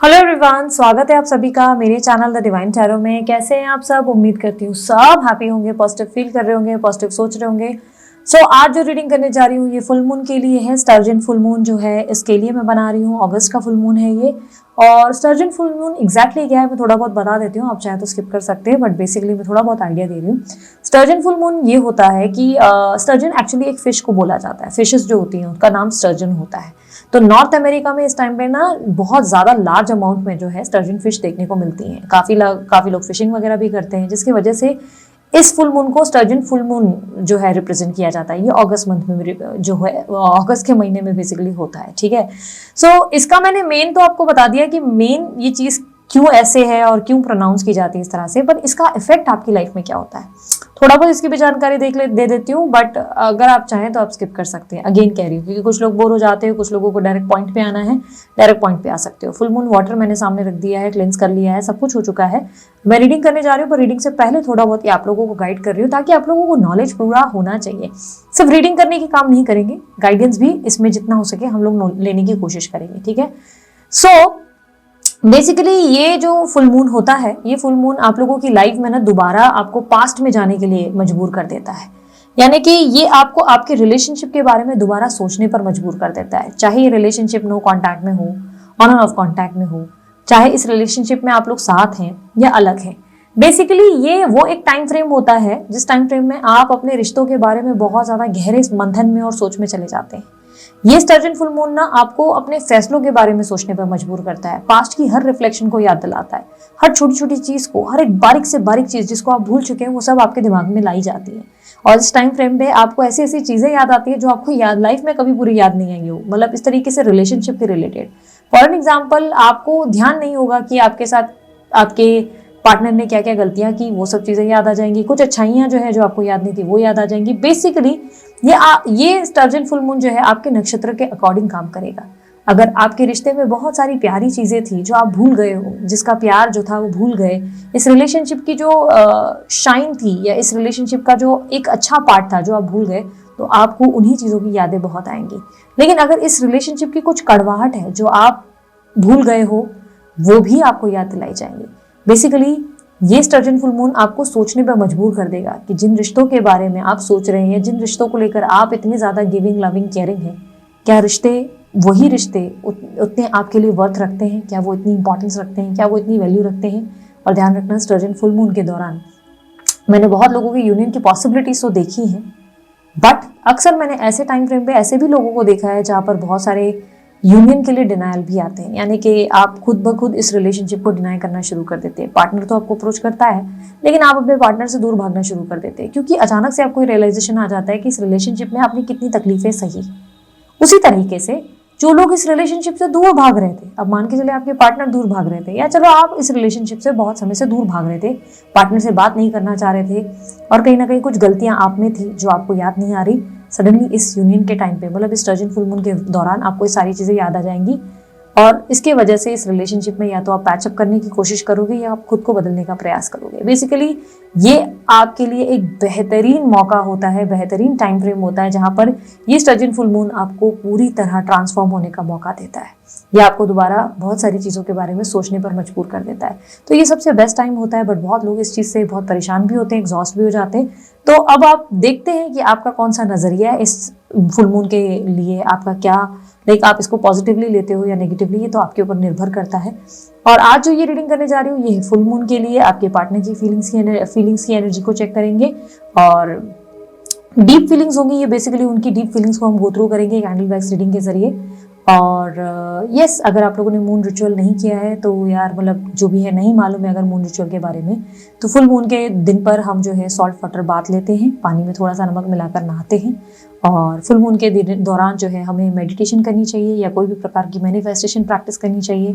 Hello everyone, स्वागत है आप सभी का मेरे चैनल द डिवाइन टैरो में। कैसे हैं आप सब? उम्मीद करती हूँ सब हैप्पी होंगे, पॉजिटिव फील कर रहे होंगे, पॉजिटिव सोच रहे होंगे। आज जो रीडिंग करने जा रही हूँ ये फुल मून के लिए है। स्टर्जन फुल मून जो है इसके लिए मैं बना रही हूँ। अगस्त का फुल मून है ये। और स्टर्जन फुल मून एग्जैक्टली क्या है मैं थोड़ा बहुत बता देती हूँ, आप चाहे तो स्किप कर सकते हैं, बट बेसिकली मैं थोड़ा बहुत आइडिया दे रही हूँ। स्टर्जन फुल मून ये होता है कि स्टर्जन एक्चुअली एक फिश को बोला जाता है। फिशेस जो होती हैं उनका नाम स्टर्जन होता है। तो नॉर्थ अमेरिका में इस टाइम पे ना बहुत ज्यादा लार्ज अमाउंट में जो है स्टर्जन फिश देखने को मिलती हैं। काफी लोग फिशिंग वगैरह भी करते हैं, जिसकी वजह से इस फुल मून को स्टर्जन फुल मून जो है रिप्रेजेंट किया जाता है। ये अगस्त मंथ में जो है अगस्त के महीने में बेसिकली होता है। ठीक है। इसका मैंने मेन तो आपको बता दिया कि मेन ये चीज क्यों ऐसे है और क्यों प्रोनाउंस की जाती है इस तरह से, बट इसका इफेक्ट आपकी लाइफ में क्या होता है थोड़ा बहुत इसकी भी जानकारी दे देती हूँ। बट अगर आप चाहें तो आप स्किप कर सकते हैं। अगेन कह रही हूँ क्योंकि कुछ लोग बोर हो जाते हैं, कुछ लोगों को डायरेक्ट पॉइंट पे आना है, डायरेक्ट पॉइंट पे आ सकते हो। फुल मून वाटर मैंने सामने रख दिया है, क्लेंस कर लिया है, सब कुछ हो चुका है। मैं रीडिंग करने जा रही हूँ, पर रीडिंग से पहले थोड़ा बहुत आप लोगों को गाइड कर रही हूँ ताकि आप लोगों को नॉलेज पूरा होना चाहिए। सिर्फ रीडिंग करने की काम नहीं करेंगे, गाइडेंस भी इसमें जितना हो सके हम लोग लेने की कोशिश करेंगे। ठीक है। बेसिकली ये जो फुल मून होता है, ये फुल मून आप लोगों की लाइफ में ना दोबारा आपको पास्ट में जाने के लिए मजबूर कर देता है। यानी कि ये आपको आपके रिलेशनशिप के बारे में दोबारा सोचने पर मजबूर कर देता है। चाहे ये रिलेशनशिप नो कांटेक्ट में हो, ऑन एंड ऑफ कांटेक्ट में हो, चाहे इस रिलेशनशिप में आप लोग साथ हैं या अलग हैं। बेसिकली ये वो एक टाइम फ्रेम होता है जिस टाइम फ्रेम में आप अपने रिश्तों के बारे में बहुत ज्यादा गहरे मंथन में और सोच में चले जाते हैं। ये स्टर्जन फुल मून ना आपको अपने फैसलों के बारे में सोचने पर मजबूर करता है। पास्ट की हर रिफ्लेक्शन को याद दिलाता है। हर छोटी छोटी चीज को, हर एक बारीक से बारीक चीज जिसको आप भूल चुके हैं वो सब आपके दिमाग में लाई जाती है। और इस टाइम फ्रेम पे आपको ऐसी ऐसी चीजें याद आती है जो आपको याद लाइफ में कभी पूरी याद नहीं आई हो। मतलब इस तरीके से रिलेशनशिप के रिलेटेड। फॉर एन एग्जाम्पल, आपको ध्यान नहीं होगा कि आपके साथ आपके पार्टनर ने क्या क्या गलतियां की, वो सब चीजें याद आ जाएंगी। कुछ अच्छाइयां जो है जो आपको याद नहीं थी वो याद आ जाएंगी। बेसिकली ये स्टर्जन फुल मून जो है आपके नक्षत्र के अकॉर्डिंग काम करेगा। अगर आपके रिश्ते में बहुत सारी प्यारी चीजें थी जो आप भूल गए हो, जिसका प्यार जो था वो भूल गए, इस रिलेशनशिप की जो शाइन थी या इस रिलेशनशिप का जो एक अच्छा पार्ट था जो आप भूल गए, तो आपको उन्हीं चीजों की यादें बहुत आएंगी। लेकिन अगर इस रिलेशनशिप की कुछ कड़वाहट है जो आप भूल गए हो, वो भी आपको याद दिलाई जाएंगी। बेसिकली ये स्टर्जन फुल मून आपको सोचने पर मजबूर कर देगा कि जिन रिश्तों के बारे में आप सोच रहे हैं, जिन रिश्तों को लेकर आप इतने ज्यादा गिविंग, लविंग, केयरिंग हैं, क्या वही रिश्ते उतने आपके लिए वर्थ रखते हैं? क्या वो इतनी इंपॉर्टेंस रखते हैं? क्या वो इतनी वैल्यू रखते हैं? और ध्यान रखना, स्टर्जन फुल मून के दौरान मैंने बहुत लोगों की यूनियन की पॉसिबिलिटीज तो देखी हैं, बट अक्सर मैंने ऐसे टाइम फ्रेम पे ऐसे भी लोगों को देखा है जहां पर बहुत सारे यूनियन के लिए डिनायल भी आते हैं। यानी कि आप खुद ब खुद इस रिलेशनशिप को डिनाई करना शुरू कर देते हैं। पार्टनर तो आपको अप्रोच करता है, लेकिन आप अपने पार्टनर से दूर भागना शुरू कर देते हैं, क्योंकि अचानक से आपको रियलाइजेशन आ जाता है कि इस रिलेशनशिप में आपने कितनी तकलीफें सही। उसी तरीके से जो लोग इस रिलेशनशिप से दूर भाग रहे थे, अब मान के चले आपके पार्टनर दूर भाग रहे थे, या चलो आप इस रिलेशनशिप से बहुत समय से दूर भाग रहे थे, पार्टनर से बात नहीं करना चाह रहे थे, और कहीं ना कहीं कुछ गलतियां आप में थी जो आपको याद नहीं आ रही, सडनली इस यूनियन के टाइम पे, मतलब इस स्टर्जन फुल मून के दौरान आपको ये सारी चीजें याद आ जाएंगी। और इसके वजह से इस रिलेशनशिप में या तो आप पैचअप करने की कोशिश करोगे या आप खुद को बदलने का प्रयास करोगे। बेसिकली ये आपके लिए एक बेहतरीन मौका होता है, बेहतरीन टाइम फ्रेम होता है, जहां पर ये स्टर्जन फुल मून आपको पूरी तरह ट्रांसफॉर्म होने का मौका देता है। यह आपको दोबारा बहुत सारी चीज़ों के बारे में सोचने पर मजबूर कर देता है। तो ये सबसे बेस्ट टाइम होता है, बट बहुत लोग इस चीज़ से बहुत परेशान भी होते हैं, एग्जॉस्ट भी हो जाते हैं। तो अब आप देखते हैं कि आपका कौन सा नजरिया है इस फुल मून के लिए, आपका क्या, लाइक आप इसको पॉजिटिवली लेते हो या नेगेटिवली, ये तो आपके ऊपर निर्भर करता है। और आज जो ये रीडिंग करने जा रही हूँ ये फुल मून के लिए आपके पार्टनर की फीलिंग्स की एनर्जी को चेक करेंगे, और डीप फीलिंग्स होंगी ये। बेसिकली उनकी डीप फीलिंग्स को हम गो थ्रू करेंगे कैंडल वैक्स रीडिंग के जरिए। और यस, अगर आप लोगों ने मून रिचुअल नहीं किया है तो यार, मतलब जो भी है नहीं मालूम है अगर मून रिचुअल के बारे में, तो फुल मून के दिन पर हम जो है सॉल्ट वाटर बाथ लेते हैं, पानी में थोड़ा सा नमक मिलाकर नहाते हैं। और फुल मून के दौरान जो है हमें मेडिटेशन करनी चाहिए या कोई भी प्रकार की मैनिफेस्टेशन प्रैक्टिस करनी चाहिए।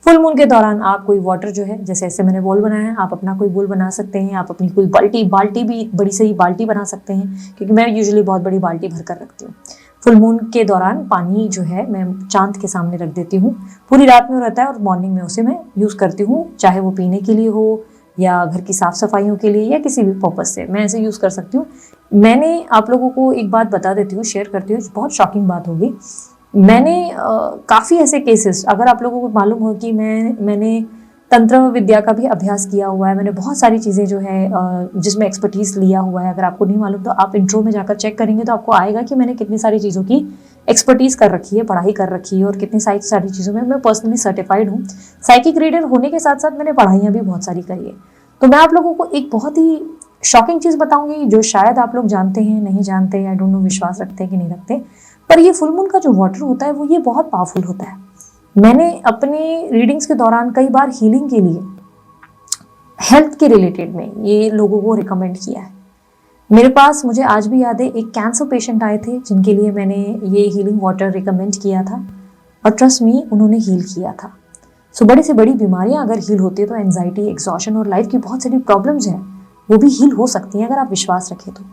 फुल मून के दौरान आप कोई वाटर जो है, जैसे ऐसे मैंने बोल बनाया है, आप अपना कोई बोल बना सकते हैं, आप अपनी कोई बाल्टी भी, बड़ी सही बाल्टी बना सकते हैं, क्योंकि मैं यूजुअली बहुत बड़ी बाल्टी भर कर रखती हूँ। फुल मून के दौरान पानी जो है मैं चांद के सामने रख देती हूँ, पूरी रात में रहता है और मॉर्निंग में उसे मैं यूज़ करती हूँ, चाहे वो पीने के लिए हो या घर की साफ सफाइयों के लिए या किसी भी पर्पज से मैं ऐसे यूज़ कर सकती हूँ। मैंने आप लोगों को एक बात बता देती हूँ, शेयर करती हूँ, बहुत शॉकिंग बात होगी। मैंने काफ़ी ऐसे केसेस, अगर आप लोगों को मालूम हो कि मैंने तंत्र विद्या का भी अभ्यास किया हुआ है, मैंने बहुत सारी चीज़ें जो है जिसमें एक्सपर्टीज लिया हुआ है। अगर आपको नहीं मालूम तो आप इंट्रो में जाकर चेक करेंगे तो आपको आएगा कि मैंने कितनी सारी चीज़ों की एक्सपर्टीज कर रखी है, पढ़ाई कर रखी है, और कितनी सारी चीज़ों में मैं पर्सनली सर्टिफाइड हूँ। साइकिक रीडर होने के साथ साथ मैंने पढ़ाइयाँ भी बहुत सारी करी है। तो मैं आप लोगों को एक बहुत ही शॉकिंग चीज़ बताऊंगी जो शायद आप लोग जानते हैं, नहीं जानते, आई डोंट नो विश्वास रखते हैं कि नहीं रखते, पर ये फुल मून का जो वाटर होता है वो ये बहुत पावरफुल होता है। मैंने अपने रीडिंग्स के दौरान कई बार हीलिंग के लिए, हेल्थ के रिलेटेड में ये लोगों को रिकमेंड किया है। मेरे पास, मुझे आज भी याद है, एक कैंसर पेशेंट आए थे जिनके लिए मैंने ये हीलिंग वाटर रिकमेंड किया था, और ट्रस्ट मी उन्होंने हील किया था। सो बड़ी से बड़ी बीमारियां अगर हील होती है तो एंजाइटी, एक्सॉशन और लाइफ की बहुत सारी प्रॉब्लम्स हैं वो भी हील हो सकती हैं अगर आप विश्वास रखें तो।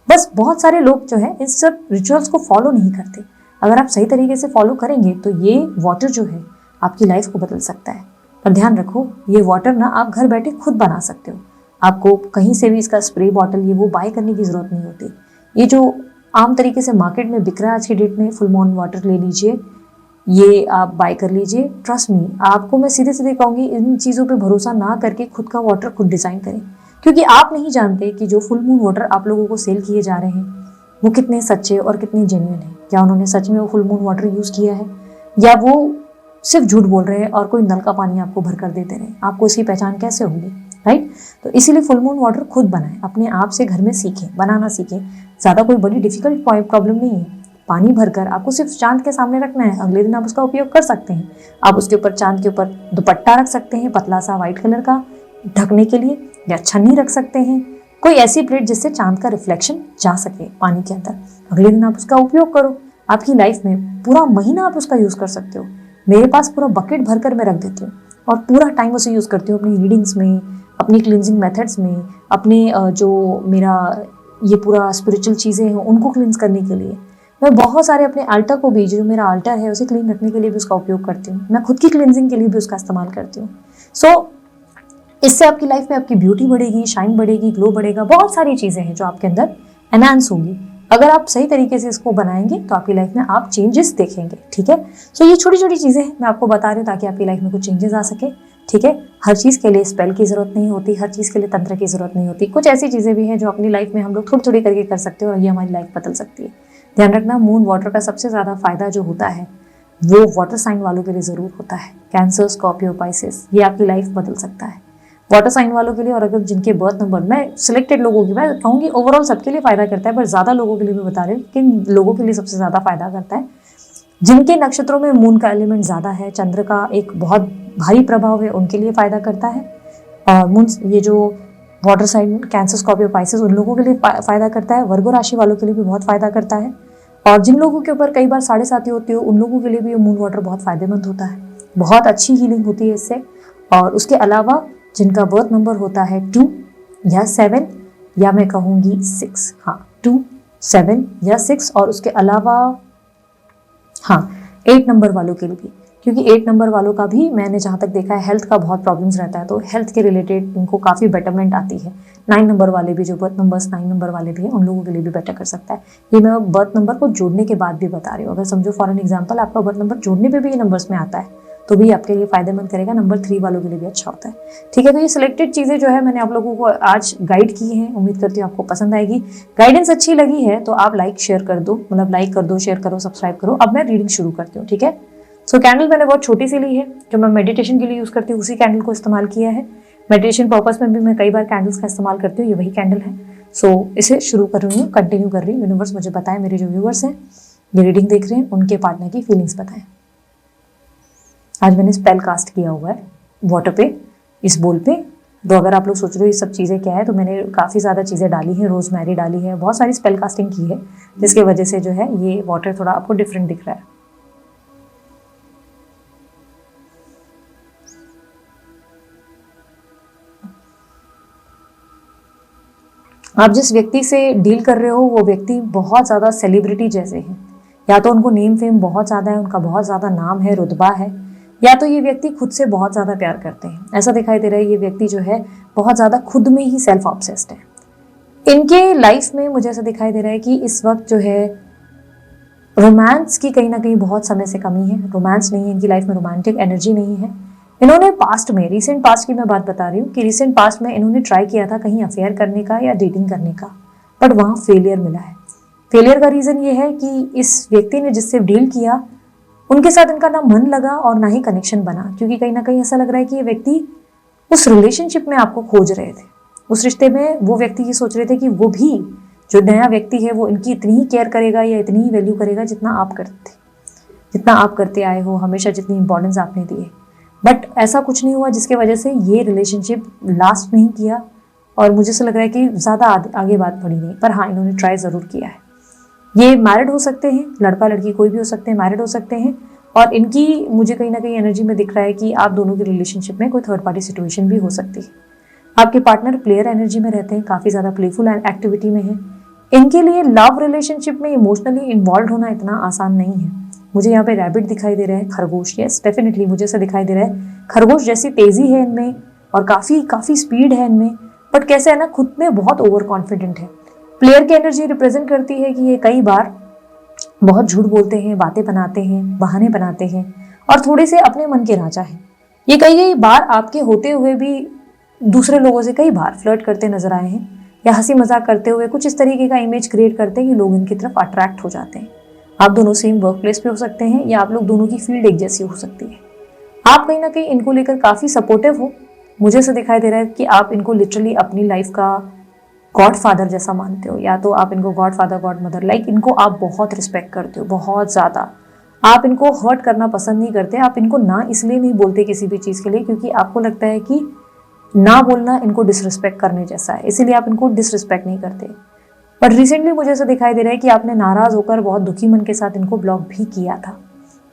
बस बहुत सारे लोग जो है इस सब रिचुअल्स को फॉलो नहीं करते। अगर आप सही तरीके से फॉलो करेंगे तो ये वाटर जो है आपकी लाइफ को बदल सकता है। पर ध्यान रखो, ये वाटर ना आप घर बैठे खुद बना सकते हो। आपको कहीं से भी इसका स्प्रे बॉटल ये वो बाय करने की जरूरत नहीं होती। ये जो आम तरीके से मार्केट में बिक रहा है आज की डेट में, फुल मून वाटर ले लीजिए, ये आप बाय कर लीजिए। ट्रस्ट मी, आपको मैं सीधे सीधे कहूँगी इन चीज़ों पे भरोसा ना करके खुद का वाटर खुद डिज़ाइन करें, क्योंकि आप नहीं जानते कि जो फुल मून वाटर आप लोगों को सेल किए जा रहे हैं वो कितने सच्चे और कितने जेन्युइन हैं। क्या उन्होंने सच में वो फुल मून वाटर यूज़ किया है, या वो सिर्फ झूठ बोल रहे हैं और कोई नल का पानी आपको भर कर देते रहे। आपको इसकी पहचान कैसे होगी, राइट? तो इसीलिए फुल मून वाटर खुद बनाएं, अपने आप से घर में सीखें, बनाना सीखें। ज़्यादा कोई बड़ी डिफिकल्ट प्रॉब्लम नहीं है। पानी भरकर आपको सिर्फ चांद के सामने रखना है, अगले दिन आप उसका उपयोग कर सकते हैं। आप उसके ऊपर, चांद के ऊपर दुपट्टा रख सकते हैं पतला सा व्हाइट कलर का ढकने के लिए, या छन्नी रख सकते हैं, कोई ऐसी प्लेट जिससे चांद का रिफ्लेक्शन जा सके पानी के अंदर। अगले दिन आप उसका उपयोग करो। आपकी लाइफ में पूरा महीना आप उसका यूज़ कर सकते हो। मेरे पास पूरा बकेट भरकर मैं रख देती हूँ और पूरा टाइम उसे यूज़ करती हूँ अपनी रीडिंग्स में, अपनी क्लिनजिंग मेथड्स में, अपने जो मेरा ये पूरा स्पिरिचुअल चीज़ें हैं उनको क्लींस करने के लिए। मैं बहुत सारे अपने अल्टर को भी, जो मेरा अल्टर है उसे क्लीन रखने के लिए भी उसका उपयोग करती हूँ। मैं खुद की क्लिनजिंग के लिए भी उसका इस्तेमाल करती हूँ। सो इससे आपकी लाइफ में आपकी ब्यूटी बढ़ेगी, शाइन बढ़ेगी, ग्लो बढ़ेगा, बहुत सारी चीज़ें हैं जो आपके अंदर एनहांस होंगी। अगर आप सही तरीके से इसको बनाएंगे तो आपकी लाइफ में आप चेंजेस देखेंगे, ठीक है? सो ये छोटी छोटी चीज़ें हैं, मैं आपको बता रही हूँ ताकि आपकी लाइफ में कुछ चेंजेस आ सके, ठीक है? हर चीज़ के लिए स्पेल की ज़रूरत नहीं होती, हर चीज़ के लिए तंत्र की ज़रूरत नहीं होती। कुछ ऐसी चीज़ें भी हैं जो अपनी लाइफ में हम लोग थोड़ी थोड़ी करके कर सकते हैं और ये हमारी लाइफ बदल सकती है। ध्यान रखना, मून वाटर का सबसे ज़्यादा फायदा जो होता है वो वाटर साइन वालों के लिए ज़रूर होता है। कैंसर, स्कॉर्पियो, पाइसेस, ये आपकी लाइफ बदल सकता है वाटर साइन वालों के लिए। और अगर जिनके बर्थ नंबर, मैं सिलेक्टेड लोगों की, मैं कहूँगी ओवरऑल सबके लिए फायदा करता है, पर ज़्यादा लोगों के लिए मैं बता रही हूँ किन लोगों के लिए सबसे ज़्यादा फायदा करता है। जिनके नक्षत्रों में मून का एलिमेंट ज़्यादा है, चंद्र का एक बहुत भारी प्रभाव है, उनके लिए फायदा करता है। और मून, ये जो water sign, Cancer, Scorpio, Pisces, उन लोगों के लिए फायदा करता है। वर्गो राशि वालों के लिए भी बहुत फायदा करता है। और जिन लोगों के ऊपर कई बार साढ़े साथी होती हो उन लोगों के लिए भी मून वाटर बहुत फायदेमंद होता है। बहुत अच्छी हीलिंग होती है इससे। और उसके अलावा जिनका बर्थ नंबर होता है 2 या 7 या मैं कहूँगी 6, हाँ 2, 7 या 6, और उसके अलावा हाँ 8 नंबर वालों के लिए भी, क्योंकि 8 नंबर वालों का भी मैंने जहाँ तक देखा है हेल्थ का बहुत प्रॉब्लम्स रहता है, तो हेल्थ के रिलेटेड इनको काफ़ी बेटरमेंट आती है। 9 नंबर वाले भी, जो बर्थ नंबर्स 9 नंबर वाले भी हैं, उन लोगों के लिए भी बेटर कर सकता है। ये मैं बर्थ नंबर को जोड़ने के बाद भी बता रही हूँ। अगर समझो फॉर एन एग्जाम्पल आपका बर्थ नंबर जोड़ने पे भी ये नंबर्स में आता है तो भी आपके लिए फायदेमंद करेगा। नंबर 3 वालों के लिए भी अच्छा होता है, ठीक है? तो ये सिलेक्टेड चीज़ें जो है मैंने आप लोगों को आज गाइड की हैं, उम्मीद करती हूँ आपको पसंद आएगी। गाइडेंस अच्छी लगी है तो आप लाइक शेयर कर दो, मतलब लाइक कर दो, शेयर करो, सब्सक्राइब करो। अब मैं रीडिंग शुरू करती हूँ, ठीक है? सो कैंडल मैंने बहुत छोटी सी ली है, जो मैं मेडिटेशन के लिए यूज़ करती हूँ उसी कैंडल को इस्तेमाल किया है। मेडिटेशन पर्पस में भी मैं कई बार कैंडल्स का इस्तेमाल करती हूँ, ये वही कैंडल है। सो इसे शुरू कर रही हूँ, कंटिन्यू कर रही हूँ। यूनिवर्स मुझे बताएं, मेरे जो व्यूअर्स हैं ये रीडिंग देख रहे हैं उनके पार्टनर की फीलिंग्स बताएं। आज मैंने स्पेल कास्ट किया हुआ है वाटर पे, इस बोल पे। तो अगर आप लोग सोच रहे हो ये सब चीज़ें क्या है, तो मैंने काफ़ी ज़्यादा चीज़ें डाली हैं, रोजमेरी डाली है, बहुत सारी स्पेल कास्टिंग की है, जिसकी वजह से जो है ये वाटर थोड़ा आपको डिफरेंट दिख रहा है। आप जिस व्यक्ति से डील कर रहे हो वो व्यक्ति बहुत ज़्यादा सेलिब्रिटी जैसे हैं, या तो उनको नेम फेम बहुत ज़्यादा है, उनका बहुत ज़्यादा नाम है, रुतबा है, या तो ये व्यक्ति खुद से बहुत ज़्यादा प्यार करते हैं। ऐसा दिखाई दे रहा है ये व्यक्ति जो है बहुत ज़्यादा खुद में ही सेल्फ ऑब्सेस्ड है। इनके लाइफ में मुझे ऐसा दिखाई दे रहा है कि इस वक्त जो है रोमांस की कहीं ना कहीं बहुत समय से कमी है, रोमांस नहीं है इनकी लाइफ में, रोमांटिक एनर्जी नहीं है। इन्होंने पास्ट में, रिसेंट पास्ट की मैं बात बता रही हूँ कि रिसेंट पास्ट में इन्होंने ट्राई किया था कहीं अफेयर करने का या डेटिंग करने का, बट वहां फेलियर मिला है। फेलियर का रीजन ये है कि इस व्यक्ति ने जिससे डील किया उनके साथ इनका ना मन लगा और ना ही कनेक्शन बना, क्योंकि कहीं ना कहीं ऐसा लग रहा है कि ये व्यक्ति उस रिलेशनशिप में आपको खोज रहे थे, उस रिश्ते में वो व्यक्ति ये सोच रहे थे कि वो भी जो नया व्यक्ति है वो इनकी इतनी ही केयर करेगा या इतनी ही वैल्यू करेगा जितना आप करते, जितना आप करते आए हो हमेशा, जितनी इंपॉर्टेंस आपने दी है। बट ऐसा कुछ नहीं हुआ जिसकी वजह से ये रिलेशनशिप लास्ट नहीं किया, और मुझे ऐसा लग रहा है कि ज़्यादा आगे बात बढ़ी नहीं, पर हाँ इन्होंने ट्राई ज़रूर किया है। ये मैरिड हो सकते हैं, लड़का लड़की कोई भी हो सकते हैं, मैरिड हो सकते हैं, और इनकी मुझे कहीं ना कहीं एनर्जी में दिख रहा है कि आप दोनों की रिलेशनशिप में कोई थर्ड पार्टी सिचुएशन भी हो सकती है। आपके पार्टनर प्लेयर एनर्जी में रहते हैं, काफ़ी ज़्यादा प्लेफुल एक्टिविटी में है। इनके लिए लव रिलेशनशिप में इमोशनली इन्वॉल्व होना इतना आसान नहीं है। मुझे यहाँ पे रैबिट दिखाई दे रहा है, खरगोश, यस डेफिनेटली मुझे ऐसा दिखाई दे रहा है, खरगोश जैसी तेजी है इनमें और काफ़ी स्पीड है इनमें, बट कैसे है ना, खुद में बहुत ओवर कॉन्फिडेंट है। प्लेयर की एनर्जी रिप्रेजेंट करती है कि ये कई बार बहुत झूठ बोलते हैं, बातें बनाते हैं, बहाने बनाते हैं और थोड़े से अपने मन के राजा हैं। ये कई बार आपके होते हुए भी दूसरे लोगों से कई बार फ्लर्ट करते नजर आए हैं, या हंसी मजाक करते हुए कुछ इस तरीके का इमेज क्रिएट करते हैं कि लोग इनकी तरफ अट्रैक्ट हो जाते हैं। आप दोनों सेम वर्क प्लेस पे हो सकते हैं या आप लोग दोनों की फील्ड एक जैसी हो सकती है। आप कहीं ना कहीं इनको लेकर काफ़ी सपोर्टिव हो। मुझे ऐसा दिखाई दे रहा है कि आप इनको लिटरली अपनी लाइफ का गॉड फादर जैसा मानते हो, या तो आप इनको God father God mother, like इनको आप बहुत रिस्पेक्ट करते हो, बहुत ज़्यादा। आप इनको हर्ट करना पसंद नहीं करते, आप इनको ना इसलिए नहीं बोलते किसी भी चीज़ के लिए क्योंकि आपको लगता है कि ना बोलना इनको डिसरिस्पेक्ट करने जैसा है, इसीलिए आप इनको डिसरिस्पेक्ट नहीं करते। बट रिसेंटली मुझे ऐसा दिखाई दे रहा है कि आपने नाराज़ होकर बहुत दुखी मन के साथ इनको ब्लॉक भी किया था,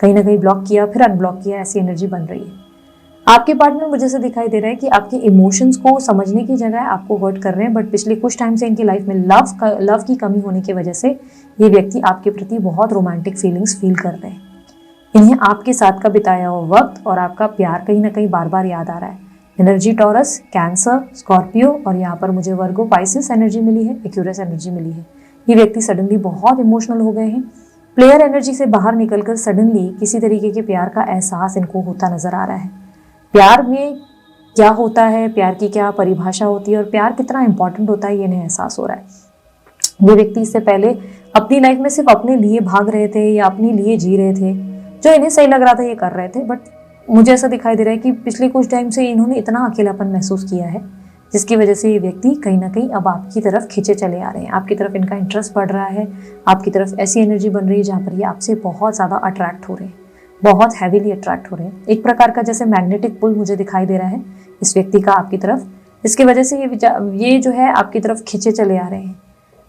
कहीं ना कहीं ब्लॉक किया फिर अनब्लॉक किया, ऐसी एनर्जी बन रही है। आपके पार्टनर मुझे ऐसा दिखाई दे रहा है कि आपके इमोशंस को समझने की जगह आपको हर्ट कर रहे हैं, बट पिछले कुछ टाइम से इनकी लाइफ में लव की कमी होने की वजह से ये व्यक्ति आपके प्रति बहुत रोमांटिक फीलिंग्स फील कर रहे हैं। इन्हें आपके साथ का बिताया हुआ वक्त और आपका प्यार कहीं ना कहीं बार बार याद आ रहा है। एनर्जी टॉरस, कैंसर, स्कॉर्पियो और यहाँ पर मुझे वर्गो, पाइसिस एनर्जी मिली है, एक्यूरस एनर्जी मिली है। ये व्यक्ति सडनली बहुत इमोशनल हो गए हैं। प्लेयर एनर्जी से बाहर निकलकर सडनली किसी तरीके के प्यार का एहसास इनको होता नजर आ रहा है। प्यार में क्या होता है, प्यार की क्या परिभाषा होती है और प्यार कितना इंपॉर्टेंट होता है, ये इन्हें एहसास हो रहा है। ये व्यक्ति इससे पहले अपनी लाइफ में सिर्फ अपने लिए भाग रहे थे या अपने लिए जी रहे थे, जो इन्हें सही लग रहा था ये कर रहे थे, बट मुझे ऐसा दिखाई दे रहा है कि पिछले कुछ टाइम से इन्होंने इतना अकेलापन महसूस किया है जिसकी वजह से ये व्यक्ति कहीं ना कहीं अब आपकी तरफ खींचे चले आ रहे हैं। आपकी तरफ इनका इंटरेस्ट बढ़ रहा है, आपकी तरफ ऐसी एनर्जी बन रही है जहाँ पर ये आपसे बहुत ज़्यादा अट्रैक्ट हो रहे हैं, बहुत हैवीली अट्रैक्ट हो रहे हैं। एक प्रकार का जैसे मैग्नेटिक पुल मुझे दिखाई दे रहा है इस व्यक्ति का आपकी तरफ, जिसकी वजह से ये जो है आपकी तरफ खींचे चले आ रहे हैं।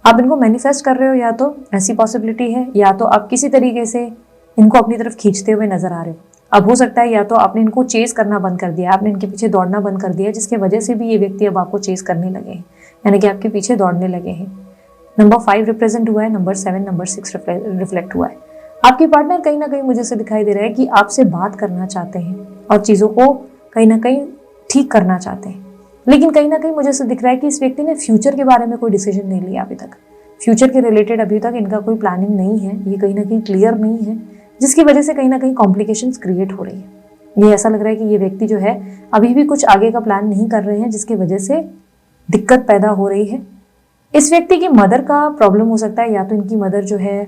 आप इनको मैनिफेस्ट कर रहे हो, या तो ऐसी पॉसिबिलिटी है, या तो आप किसी तरीके से इनको अपनी तरफ खींचते हुए नजर आ रहे हो। अब हो सकता है या तो आपने इनको चेस करना बंद कर दिया, आपने इनके पीछे दौड़ना बंद कर दिया, जिसकी वजह से भी ये व्यक्ति अब आपको चेस करने लगे हैं, यानी कि आपके पीछे दौड़ने लगे हैं। नंबर 5 रिप्रेजेंट हुआ है, नंबर 7, नंबर 6 रिफ्लेक्ट हुआ है। आपके पार्टनर कहीं ना कहीं मुझे से दिखाई दे रहा है कि आपसे बात करना चाहते हैं और चीज़ों को कहीं ना कहीं ठीक करना चाहते हैं, लेकिन कहीं ना कहीं मुझे से दिख रहा है कि इस व्यक्ति ने फ्यूचर के बारे में कोई डिसीजन नहीं लिया अभी तक। फ्यूचर के रिलेटेड अभी तक इनका कोई प्लानिंग नहीं है, ये कहीं ना कहीं क्लियर नहीं है, जिसकी वजह से कहीं ना कहीं कॉम्प्लिकेशंस क्रिएट हो रही है। ये ऐसा लग रहा है कि ये व्यक्ति जो है अभी भी कुछ आगे का प्लान नहीं कर रहे हैं, जिसकी वजह से दिक्कत पैदा हो रही है। इस व्यक्ति की मदर का प्रॉब्लम हो सकता है, या तो इनकी मदर जो है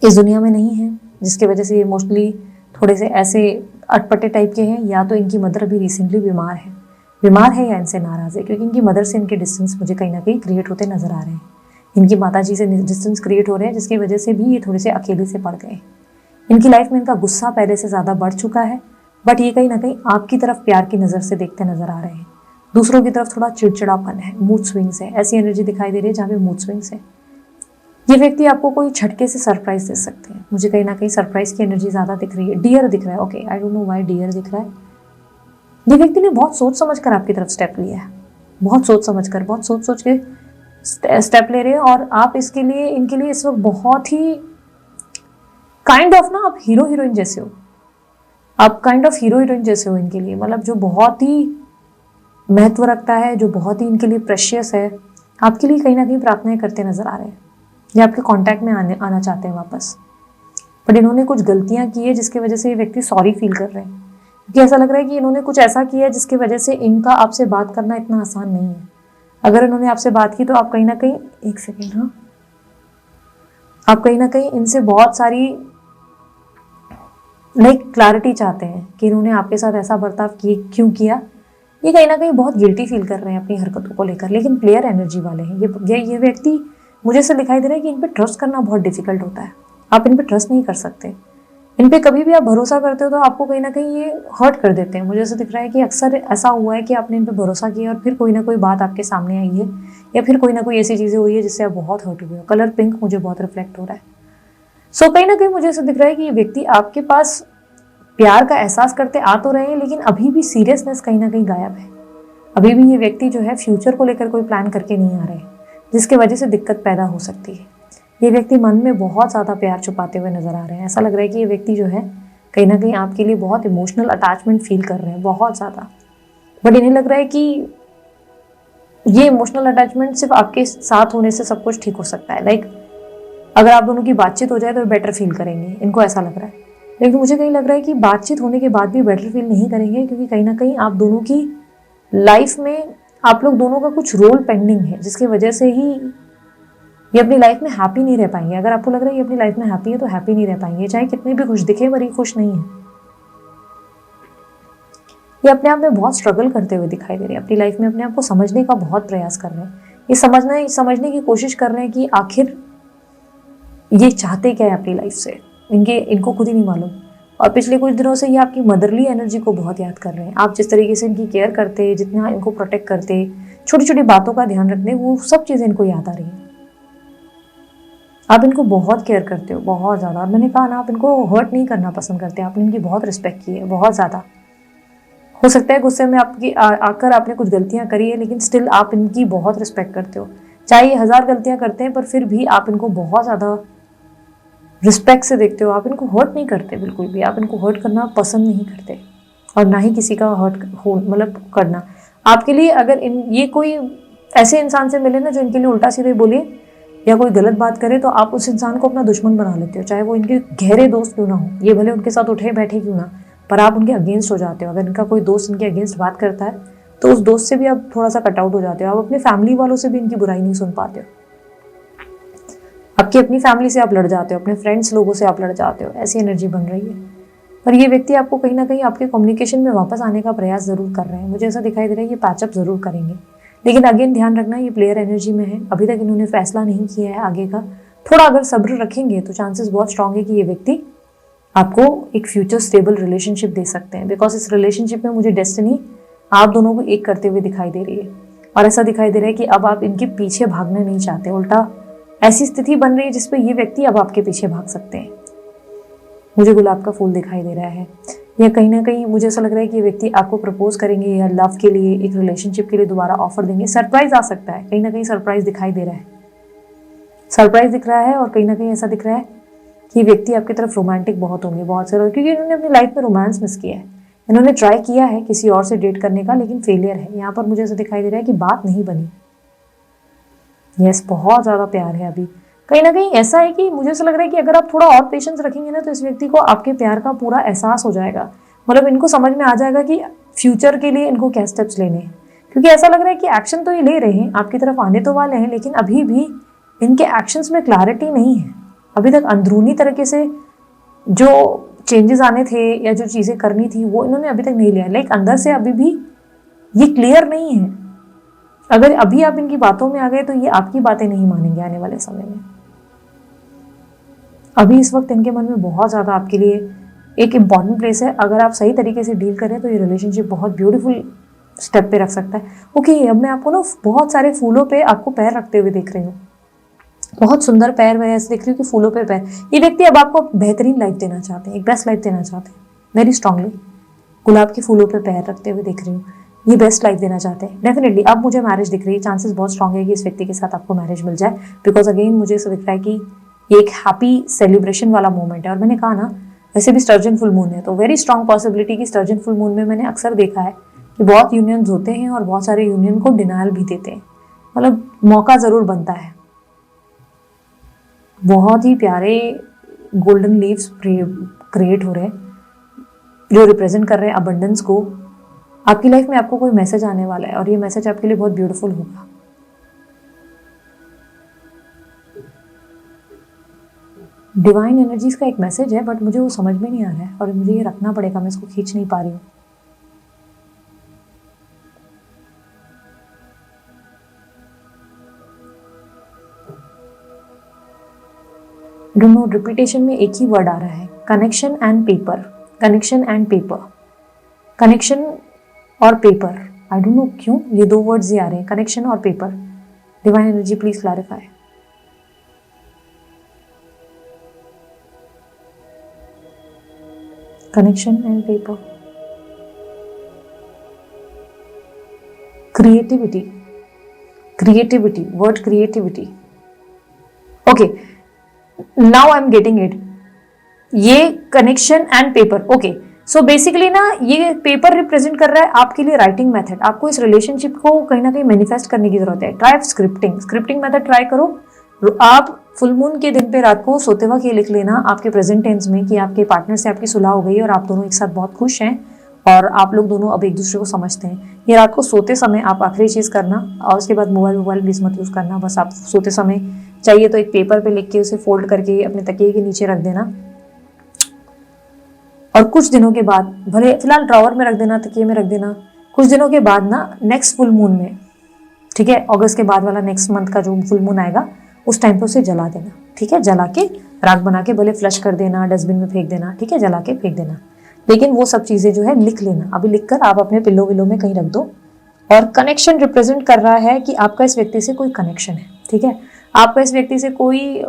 इस दुनिया में नहीं है, जिसकी वजह से ये इमोशनली थोड़े से ऐसे अटपटे टाइप के हैं, या तो इनकी मदर अभी रिसेंटली बीमार है या इनसे नाराज़ है, क्योंकि इनकी मदर से इनके डिस्टेंस मुझे कहीं ना कहीं क्रिएट होते नजर आ रहे हैं। इनकी माताजी से डिस्टेंस क्रिएट हो रहे हैं, जिसकी वजह से भी ये थोड़े से अकेले से पड़ गए। इनकी लाइफ में इनका गुस्सा पहले से ज़्यादा बढ़ चुका है, बट ये कहीं ना कहीं आपकी तरफ प्यार की नज़र से देखते नजर आ रहे हैं। दूसरों की तरफ थोड़ा चिड़चिड़ापन है, मूड स्विंग्स है, ऐसी एनर्जी दिखाई दे रही है जहाँ पे मूड स्विंग्स है। ये व्यक्ति आपको कोई झटके से सरप्राइज दे सकते हैं, मुझे कहीं ना कहीं सरप्राइज की एनर्जी ज़्यादा दिख रही है। डियर दिख रहा है, okay, I don't know why deer दिख रहा है। ये व्यक्ति ने बहुत सोच समझ कर आपकी तरफ स्टेप लिया है, बहुत सोच सोच के स्टेप ले रहे हैं, और आप इसके लिए इनके लिए इस वक्त बहुत ही काइंड ऑफ ना, आप हीरो हीरोइन जैसे हो, आप काइंड ऑफ हीरो हीरोइन जैसे हो इनके लिए, मतलब जो बहुत ही महत्व रखता है, जो बहुत ही इनके लिए प्रेशियस है, आपके लिए कहीं ना कहीं प्रार्थनाएं करते नजर आ रहे हैं। ये आपके कांटेक्ट में आना चाहते हैं वापस, बट इन्होंने कुछ गलतियां की है जिसकी वजह से ये व्यक्ति सॉरी फील कर रहे हैं, क्योंकि ऐसा लग रहा है कि इन्होंने कुछ ऐसा किया है जिसकी वजह से इनका आपसे बात करना इतना आसान नहीं है। अगर इन्होंने आपसे बात की तो आप कहीं ना कहीं, एक सेकेंड, हाँ, आप कहीं ना कहीं इनसे बहुत सारी नई क्लैरिटी चाहते हैं कि इन्होंने आपके साथ ऐसा बर्ताव क्यों किया। ये कहीं ना कहीं बहुत गिल्टी फील कर रहे हैं अपनी हरकतों को लेकर, लेकिन प्लेयर एनर्जी वाले हैं ये व्यक्ति। मुझे ऐसा दिखाई दे रहा है कि इन पे ट्रस्ट करना बहुत डिफिकल्ट होता है, आप इन पे ट्रस्ट नहीं कर सकते। इन पे कभी भी आप भरोसा करते हो तो आपको कहीं ना कहीं ये हर्ट कर देते हैं। मुझे ऐसा दिख रहा है कि अक्सर ऐसा हुआ है कि आपने इन पे भरोसा किया और फिर कोई ना कोई बात आपके सामने आई है, या फिर कोई ना कोई ऐसी चीज़ें हुई है जिससे आप बहुत हर्ट हुए हो। कलर पिंक मुझे बहुत रिफ्लेक्ट हो रहा है। सो कहीं ना कहीं मुझे ऐसा दिख रहा है कि ये व्यक्ति आपके पास प्यार का एहसास करते आ तो रहे हैं, लेकिन अभी भी सीरियसनेस कहीं ना कहीं गायब है। अभी भी ये व्यक्ति जो है फ्यूचर को लेकर कोई प्लान करके नहीं आ रहे, जिसकी वजह से दिक्कत पैदा हो सकती है। ये व्यक्ति मन में बहुत ज़्यादा प्यार छुपाते हुए नजर आ रहे हैं। ऐसा लग रहा है कि ये व्यक्ति जो है कहीं ना कहीं आपके लिए बहुत इमोशनल अटैचमेंट फील कर रहे हैं, बहुत ज़्यादा। बट इन्हें लग रहा है कि ये इमोशनल अटैचमेंट सिर्फ आपके साथ होने से सब कुछ ठीक हो सकता है। लाइक अगर आप दोनों की बातचीत हो जाए तो बेटर फील करेंगे, इनको ऐसा लग रहा है। लेकिन मुझे कहीं लग रहा है कि बातचीत होने के बाद भी बेटर फील नहीं करेंगे, क्योंकि कहीं ना कहीं आप दोनों की लाइफ में आप लोग दोनों का कुछ रोल पेंडिंग है, जिसकी वजह से ही ये अपनी लाइफ में हैप्पी नहीं रह पाएंगे। अगर आपको लग रहा है ये अपनी लाइफ में हैप्पी है तो हैप्पी नहीं रह पाएंगे, चाहे कितने भी खुश दिखे, पर ये खुश नहीं है। ये अपने आप में बहुत स्ट्रगल करते हुए दिखाई दे रहे हैं, अपनी लाइफ में अपने आप को समझने का बहुत प्रयास कर रहे हैं। ये समझने की कोशिश कर रहे हैं कि आखिर ये चाहते क्या है अपनी लाइफ से, इनको खुद ही नहीं मालूम। और पिछले कुछ दिनों से ये आपकी मदरली एनर्जी को बहुत याद कर रहे हैं। आप जिस तरीके से इनकी केयर करते, जितना इनको प्रोटेक्ट करते, छोटी छोटी बातों का ध्यान रखते, वो सब चीज़ें इनको याद आ रही हैं। आप इनको बहुत केयर करते हो, बहुत ज़्यादा। और मैंने कहा ना, आप इनको हर्ट नहीं करना पसंद करते, आपने इनकी बहुत रिस्पेक्ट की है, बहुत ज़्यादा। हो सकता है गुस्से में आकर आपने कुछ गलतियाँ करी है, लेकिन स्टिल आप इनकी बहुत रिस्पेक्ट करते हो। चाहे ये 1000 गलतियाँ करते हैं, पर फिर भी आप इनको बहुत ज़्यादा रिस्पेक्ट से देखते हो। आप इनको हर्ट नहीं करते बिल्कुल भी, आप इनको हर्ट करना पसंद नहीं करते, और ना ही किसी का हर्ट हो मतलब करना। आपके लिए अगर ये कोई ऐसे इंसान से मिले ना जो इनके लिए उल्टा सीधे बोले या कोई गलत बात करे, तो आप उस इंसान को अपना दुश्मन बना लेते हो, चाहे वो इनके गहरे दोस्त क्यों ना हो, ये भले उनके साथ उठे बैठे क्यों ना, पर आप उनके अगेंस्ट हो जाते हो। अगर इनका कोई दोस्त इनके अगेंस्ट बात करता है तो उस दोस्त से भी आप थोड़ा सा कट आउट हो जाते हो। आप अपने फैमिली वालों से भी इनकी बुराई नहीं सुन पाते हो, आपकी अपनी फैमिली से आप लड़ जाते हो, अपने फ्रेंड्स लोगों से आप लड़ जाते हो। ऐसी एनर्जी बन रही है। और ये व्यक्ति आपको कहीं ना कहीं आपके कम्युनिकेशन में वापस आने का प्रयास ज़रूर कर रहे हैं। मुझे ऐसा दिखाई दे रहा है कि पैचअप ज़रूर करेंगे, लेकिन अगेन ध्यान रखना, ये प्लेयर एनर्जी में है, अभी तक इन्होंने फैसला नहीं किया है आगे का। थोड़ा अगर सब्र रखेंगे तो चांसेस बहुत स्ट्रांग है कि ये व्यक्ति आपको एक फ्यूचर स्टेबल रिलेशनशिप दे सकते हैं, बिकॉज इस रिलेशनशिप में मुझे डेस्टिनी आप दोनों को एक करते हुए दिखाई दे रही है। और ऐसा दिखाई दे रहा है कि अब आप इनके पीछे भागना नहीं चाहते, उल्टा ऐसी स्थिति बन रही है जिसपे ये व्यक्ति अब आपके पीछे भाग सकते हैं। मुझे गुलाब का फूल दिखाई दे रहा है, या कहीं ना कहीं मुझे ऐसा लग रहा है कि ये व्यक्ति आपको प्रपोज करेंगे, या लव के लिए, एक रिलेशनशिप के लिए दोबारा ऑफर देंगे। सरप्राइज आ सकता है, कहीं ना कहीं सरप्राइज दिखाई दे रहा है, सरप्राइज दिख रहा है। और कहीं ना कहीं ऐसा दिख रहा है कि व्यक्ति आपकी तरफ रोमांटिक बहुत होंगे, बहुत सारे, क्योंकि इन्होंने अपनी लाइफ में रोमांस मिस किया है। इन्होंने ट्राई किया है किसी और से डेट करने का, लेकिन फेलियर है। यहाँ पर मुझे ऐसा दिखाई दे रहा है कि बात नहीं बनी। यस, बहुत ज़्यादा प्यार है अभी। कहीं ना कहीं ऐसा है कि मुझे ऐसा लग रहा है कि अगर आप थोड़ा और पेशेंस रखेंगे ना, तो इस व्यक्ति को आपके प्यार का पूरा एहसास हो जाएगा। मतलब इनको समझ में आ जाएगा कि फ्यूचर के लिए इनको क्या स्टेप्स लेने हैं, क्योंकि ऐसा लग रहा है कि एक्शन तो ये ले रहे हैं, आपकी तरफ आने तो वाले हैं, लेकिन अभी भी इनके एक्शंस में क्लैरिटी नहीं है। अभी तक अंदरूनी तरीके से जो चेंजेस आने थे या जो चीज़ें करनी थी वो इन्होंने अभी तक नहीं लिया। लाइक अंदर से अभी भी ये क्लियर नहीं है। अगर अभी आप इनकी बातों में आ गए तो ये आपकी बातें नहीं मानेंगे आने वाले समय में। अभी इस वक्त इनके मन में बहुत ज़्यादा आपके लिए एक इम्पॉर्टेंट प्लेस है। अगर आप सही तरीके से डील करें तो ये रिलेशनशिप बहुत ब्यूटीफुल स्टेप पे रख सकता है। ओके, अब मैं आपको ना बहुत सारे फूलों पे आपको पैर रखते हुए देख रही हूँ, बहुत सुंदर पैर। मैं ऐसे देख रही हूँ कि फूलों पे पैर। ये व्यक्ति अब आपको बेहतरीन लाइफ देना चाहते हैं, एक बेस्ट लाइफ देना चाहते हैं, वेरी स्ट्रांगली। गुलाब के फूलों पे पैर रखते हुए देख रही हूँ, ये बेस्ट लाइफ देना चाहते हैं डेफिनेटली। अब मुझे मैरिज दिख रही है, चांसेस बहुत स्ट्रांग है कि इस व्यक्ति के साथ आपको मैरिज मिल जाए, बिकॉज अगेन मुझे ऐसा दिख रहा है कि ये एक हैप्पी सेलिब्रेशन वाला मोमेंट है। और मैंने कहा ना, वैसे भी स्टर्जन फुल मून है, तो वेरी स्ट्रांग पॉसिबिलिटी की स्टर्जन फुल मून में मैंने अक्सर देखा है कि बहुत यूनियंस होते हैं और बहुत सारे यूनियन को डिनायल भी देते हैं, मतलब मौका ज़रूर बनता है। बहुत ही प्यारे गोल्डन लीव्स क्रिएट हो रहे हैं जो रिप्रेजेंट कर रहे हैं अबंडेंस को। आपकी लाइफ में आपको कोई मैसेज आने वाला है और ये मैसेज आपके लिए बहुत ब्यूटीफुल होगा। डिवाइन एनर्जीज का एक मैसेज है बट मुझे वो समझ में नहीं आ रहा है और मुझे ये रखना पड़ेगा, मैं इसको खींच नहीं पा रही हूँ। डोंट नो, रिपीटेशन में एक ही वर्ड आ रहा है, connection and paper, connection and paper, connection और पेपर। आई डोंट नो क्यों ये दो वर्ड्स ही आ रहे हैं, कनेक्शन और paper. Divine energy please clarify. Connection and paper, creativity, creativity, word creativity. Okay, now I am getting it. ये connection and paper, okay. So basically ना ये पेपर रिप्रेजेंट कर रहा है आपके लिए राइटिंग मेथड। आपको इस रिलेशनशिप को कहीं ना कहीं मैनिफेस्ट करने की जरूरत है। Try scripting, scripting method try करो। आप फुल मून के दिन पे रात को सोते वक्त ये लिख लेना आपके प्रेजेंट टेंस में कि आपके पार्टनर से आपकी सुलह हो गई और आप दोनों एक साथ बहुत खुश हैं और आप लोग दोनों अब एक दूसरे को समझते हैं। ये रात को सोते समय आप आखिरी चीज़ करना और उसके बाद मोबाइल प्लीज मत यूज़ करना। बस आप सोते समय चाहिए तो एक पेपर पे लिख के उसे फोल्ड करके अपने तकिए के नीचे रख देना और कुछ दिनों के बाद, भले फिलहाल ड्रॉवर में रख देना, तकिए में रख देना, कुछ दिनों के बाद ना नेक्स्ट फुल मून में, ठीक है, अगस्त के बाद वाला नेक्स्ट मंथ का जो फुल मून आएगा उस टाइम पे उसे जला देना, ठीक है। जला के राख बना के भले फ्लश कर देना, डस्टबिन में फेंक देना, ठीक है, जला के फेंक देना। लेकिन वो सब चीज़ें जो है लिख लेना, अभी लिखकर आप अपने पिल्लो विलो में कहीं रख दो। और कनेक्शन रिप्रेजेंट कर रहा है कि आपका इस व्यक्ति से कोई कनेक्शन है, ठीक है। आपका इस व्यक्ति से कोई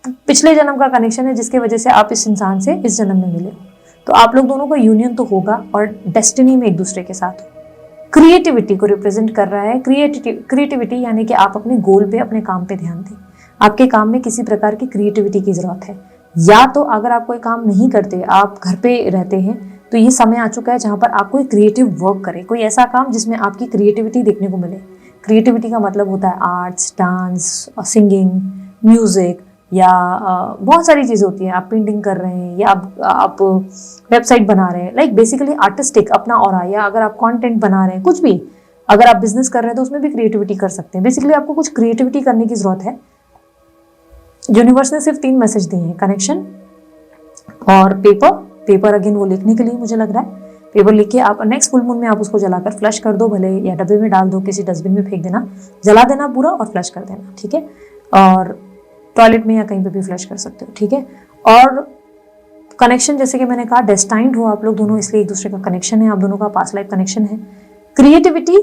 पिछले जन्म का कनेक्शन है जिसके वजह से आप इस इंसान से इस जन्म में मिले। तो आप लोग दोनों का यूनियन तो होगा और डेस्टिनी में एक दूसरे के साथ। क्रिएटिविटी को रिप्रेजेंट कर रहा है। क्रिएटिविटी यानी कि आप अपने गोल पे, अपने काम पे ध्यान दें। आपके काम में किसी प्रकार की क्रिएटिविटी की जरूरत है। या तो अगर आप कोई काम नहीं करते, आप घर पे रहते हैं, तो ये समय आ चुका है जहां पर आप कोई क्रिएटिव वर्क करें, कोई ऐसा काम जिसमें आपकी क्रिएटिविटी देखने को मिले। क्रिएटिविटी का मतलब होता है आर्ट्स, डांस, सिंगिंग, म्यूजिक या बहुत सारी चीज़ें होती हैं। आप पेंटिंग कर रहे हैं या आप वेबसाइट बना रहे हैं, लाइक बेसिकली आर्टिस्टिक अपना ऑरा, या अगर आप कंटेंट बना रहे हैं, कुछ भी, अगर आप बिजनेस कर रहे हैं तो उसमें भी क्रिएटिविटी कर सकते हैं। बेसिकली आपको कुछ क्रिएटिविटी करने की जरूरत है। यूनिवर्स ने सिर्फ 3 मैसेज दिए हैं, कनेक्शन और पेपर। पेपर अगेन वो लिखने के लिए मुझे लग रहा है। पेपर लिख के आप नेक्स्ट फुल मून में आप उसको जलाकर फ्लश कर दो, भले या डब्बे में डाल दो, किसी डस्टबिन में फेंक देना, जला देना पूरा और फ्लश कर देना, ठीक है। और टॉयलेट में या कहीं पे भी फ्लश कर सकते हो, ठीक है। और कनेक्शन, जैसे कि मैंने कहा, डेस्टाइंड हो आप लोग दोनों, इसलिए एक दूसरे का कनेक्शन है, आप दोनों का पास्ट लाइफ कनेक्शन है। क्रिएटिविटी,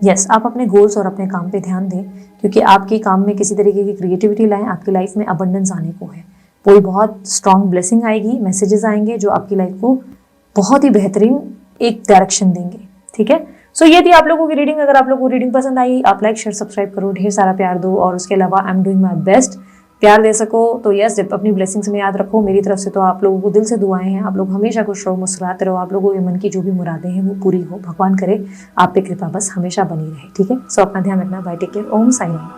यस, आप अपने गोल्स और अपने काम पे ध्यान दें क्योंकि आपके काम में किसी तरीके की क्रिएटिविटी लाएं। आपकी लाइफ में अबंडेंस आने को है, कोई बहुत स्ट्रॉन्ग ब्लेसिंग आएगी, मैसेजेस आएंगे जो आपकी लाइफ को बहुत ही बेहतरीन एक डायरेक्शन देंगे, ठीक है। सो ये थी आप लोगों की रीडिंग। अगर आप लोगों को रीडिंग पसंद आई, आप लाइक शेयर सब्सक्राइब करो, ढेर सारा प्यार दो और उसके अलावा I am doing my best. प्यार दे सको तो यस, अपनी ब्लेसिंग्स में याद रखो। मेरी तरफ से तो आप लोगों को दिल से दुआएं हैं। आप लोग हमेशा खुश रहो, मुस्कुराते रहो, आप लोगों के मन की जो भी मुरादें हैं वो पूरी हो। भगवान करे आप पे कृपा बस हमेशा बनी रहे, ठीक है। सो अपना ध्यान रखना। बाय, टेक केयर, ओम साई राम।